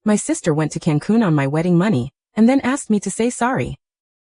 My sister went to Cancun on my wedding money, and then asked me to say sorry.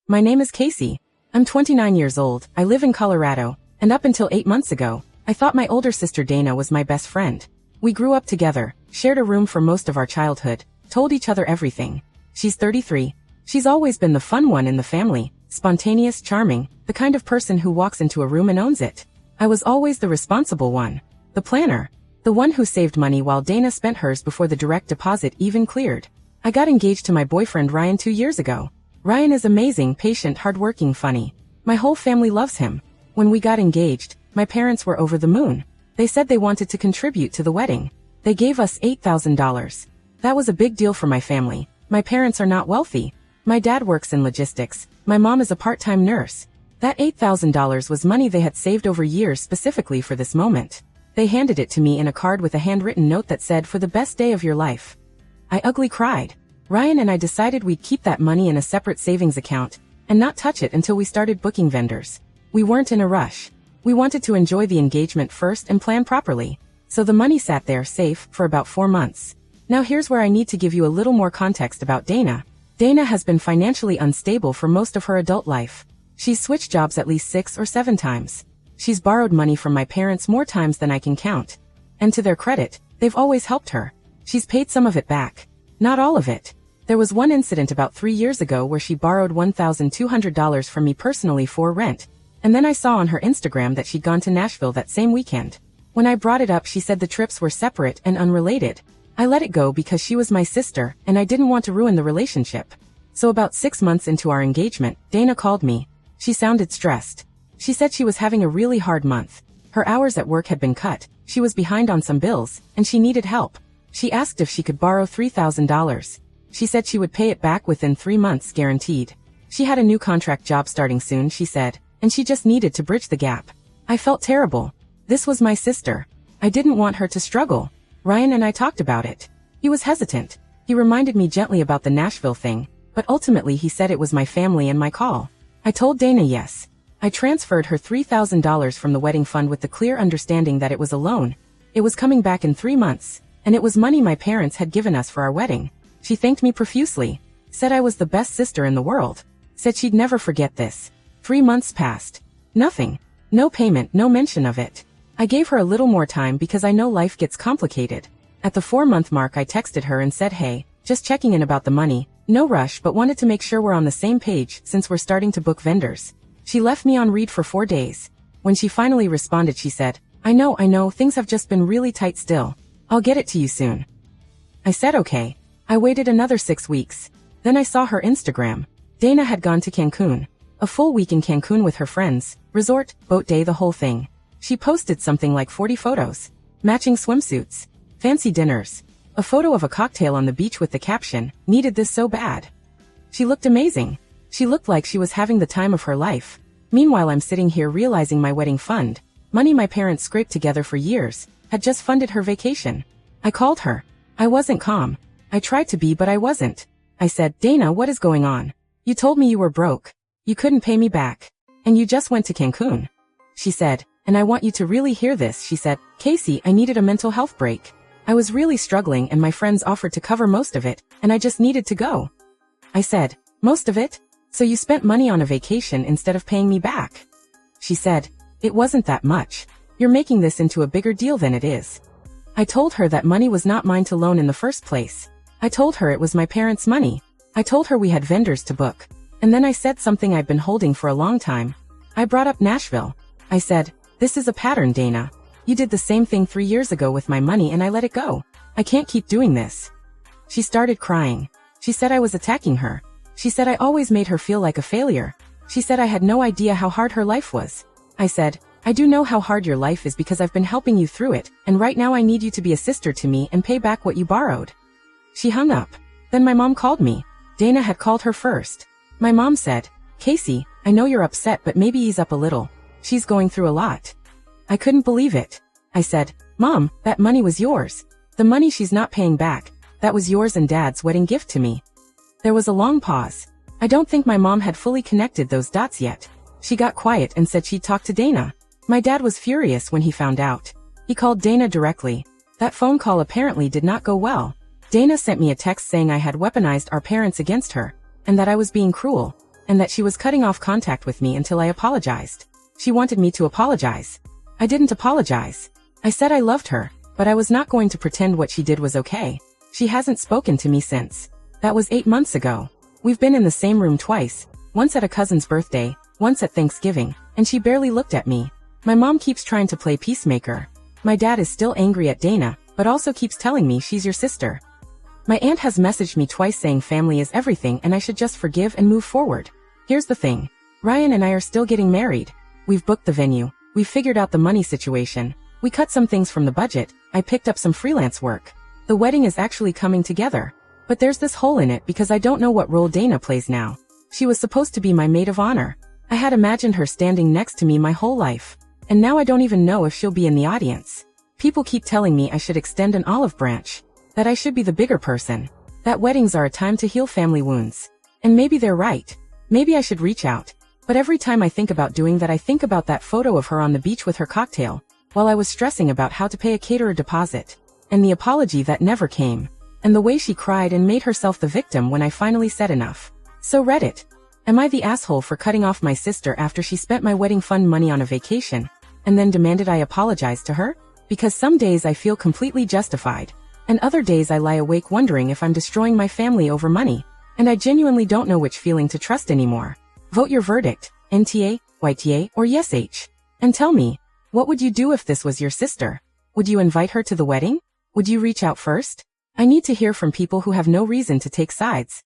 My name is Casey. I'm 29 years old, I live in Colorado, and up until 8 months ago, I thought my older sister Dana was my best friend. We grew up together, shared a room for most of our childhood, told each other everything. She's 33. She's always been the fun one in the family, spontaneous, charming, the kind of person who walks into a room and owns it. I was always the responsible one, the planner, the one who saved money while Dana spent hers before the direct deposit even cleared. I got engaged to my boyfriend Ryan 2 years ago. Ryan is amazing, patient, hardworking, funny. My whole family loves him. When we got engaged, my parents were over the moon. They said they wanted to contribute to the wedding. They gave us $8,000. That was a big deal for my family. My parents are not wealthy. My dad works in logistics. My mom is a part-time nurse. That $8,000 was money they had saved over years specifically for this moment. They handed it to me in a card with a handwritten note that said, "For the best day of your life." I ugly cried. Ryan and I decided we'd keep that money in a separate savings account and not touch it until we started booking vendors. We weren't in a rush. We wanted to enjoy the engagement first and plan properly. So the money sat there safe for about 4 months. Now here's where I need to give you a little more context about Dana. Dana has been financially unstable for most of her adult life. She's switched jobs at least 6 or 7 times. She's borrowed money from my parents more times than I can count. And to their credit, they've always helped her. She's paid some of it back. Not all of it. There was one incident about 3 years ago where she borrowed $1,200 from me personally for rent, and then I saw on her Instagram that she'd gone to Nashville that same weekend. When I brought it up, she said the trips were separate and unrelated. I let it go because she was my sister, and I didn't want to ruin the relationship. So about 6 months into our engagement, Dana called me. She sounded stressed. She said she was having a really hard month. Her hours at work had been cut, she was behind on some bills, and she needed help. She asked if she could borrow $3,000. She said she would pay it back within 3 months guaranteed. She had a new contract job starting soon, she said, and she just needed to bridge the gap. I felt terrible. This was my sister. I didn't want her to struggle. Ryan and I talked about it. He was hesitant. He reminded me gently about the Nashville thing, but ultimately he said it was my family and my call. I told Dana yes. I transferred her $3,000 from the wedding fund with the clear understanding that it was a loan. It was coming back in 3 months, and it was money my parents had given us for our wedding. She thanked me profusely, said I was the best sister in the world, said she'd never forget this. 3 months passed. Nothing. No payment, no mention of it. I gave her a little more time because I know life gets complicated. At the 4-month mark I texted her and said, "Hey, just checking in about the money, no rush, but wanted to make sure we're on the same page since we're starting to book vendors." She left me on read for 4 days. When she finally responded, she said, I know, things have just been really tight still. I'll get it to you soon." I said okay. I waited another 6 weeks. Then I saw her Instagram. Dana had gone to Cancun. A full week in Cancun with her friends, resort, boat day, the whole thing. She posted something like 40 photos. Matching swimsuits. Fancy dinners. A photo of a cocktail on the beach with the caption, "Needed this so bad." She looked amazing. She looked like she was having the time of her life. Meanwhile, I'm sitting here realizing my wedding fund, money my parents scraped together for years, had just funded her vacation. I called her. I wasn't calm. I tried to be, but I wasn't. I said, "Dana, what is going on? You told me you were broke. You couldn't pay me back. And you just went to Cancun." She said, "And I want you to really hear this," she said, "Casey, I needed a mental health break. I was really struggling and my friends offered to cover most of it, and I just needed to go." I said, "Most of it? So you spent money on a vacation instead of paying me back?" She said, "It wasn't that much. You're making this into a bigger deal than it is." I told her that money was not mine to loan in the first place. I told her it was my parents' money. I told her we had vendors to book. And then I said something I'd been holding for a long time. I brought up Nashville. I said, "This is a pattern, Dana. You did the same thing 3 years ago with my money and I let it go. I can't keep doing this." She started crying. She said I was attacking her. She said I always made her feel like a failure. She said I had no idea how hard her life was. I said, "I do know how hard your life is because I've been helping you through it, and right now I need you to be a sister to me and pay back what you borrowed." She hung up. Then my mom called me. Dana had called her first. My mom said, "Casey, I know you're upset, but maybe ease up a little. She's going through a lot." I couldn't believe it. I said, "Mom, that money was yours. The money she's not paying back, that was yours and Dad's wedding gift to me." There was a long pause. I don't think my mom had fully connected those dots yet. She got quiet and said she'd talk to Dana. My dad was furious when he found out. He called Dana directly. That phone call apparently did not go well. Dana sent me a text saying I had weaponized our parents against her, and that I was being cruel, and that she was cutting off contact with me until I apologized. She wanted me to apologize. I didn't apologize. I said I loved her, but I was not going to pretend what she did was okay. She hasn't spoken to me since. That was 8 months ago. We've been in the same room twice, once at a cousin's birthday, once at Thanksgiving, and she barely looked at me. My mom keeps trying to play peacemaker. My dad is still angry at Dana, but also keeps telling me she's your sister. My aunt has messaged me twice saying family is everything and I should just forgive and move forward. Here's the thing. Ryan and I are still getting married. We've booked the venue. We've figured out the money situation. We cut some things from the budget. I picked up some freelance work. The wedding is actually coming together. But there's this hole in it because I don't know what role Dana plays now. She was supposed to be my maid of honor. I had imagined her standing next to me my whole life. And now I don't even know if she'll be in the audience. People keep telling me I should extend an olive branch. That I should be the bigger person. That weddings are a time to heal family wounds. And maybe they're right. Maybe I should reach out. But every time I think about doing that, I think about that photo of her on the beach with her cocktail, while I was stressing about how to pay a caterer deposit. And the apology that never came. And the way she cried and made herself the victim when I finally said enough. So Reddit. Am I the asshole for cutting off my sister after she spent my wedding fund money on a vacation, and then demanded I apologize to her? Because some days I feel completely justified. And other days I lie awake wondering if I'm destroying my family over money, and I genuinely don't know which feeling to trust anymore. Vote your verdict, NTA, YTA, or YesH. And tell me, what would you do if this was your sister? Would you invite her to the wedding? Would you reach out first? I need to hear from people who have no reason to take sides.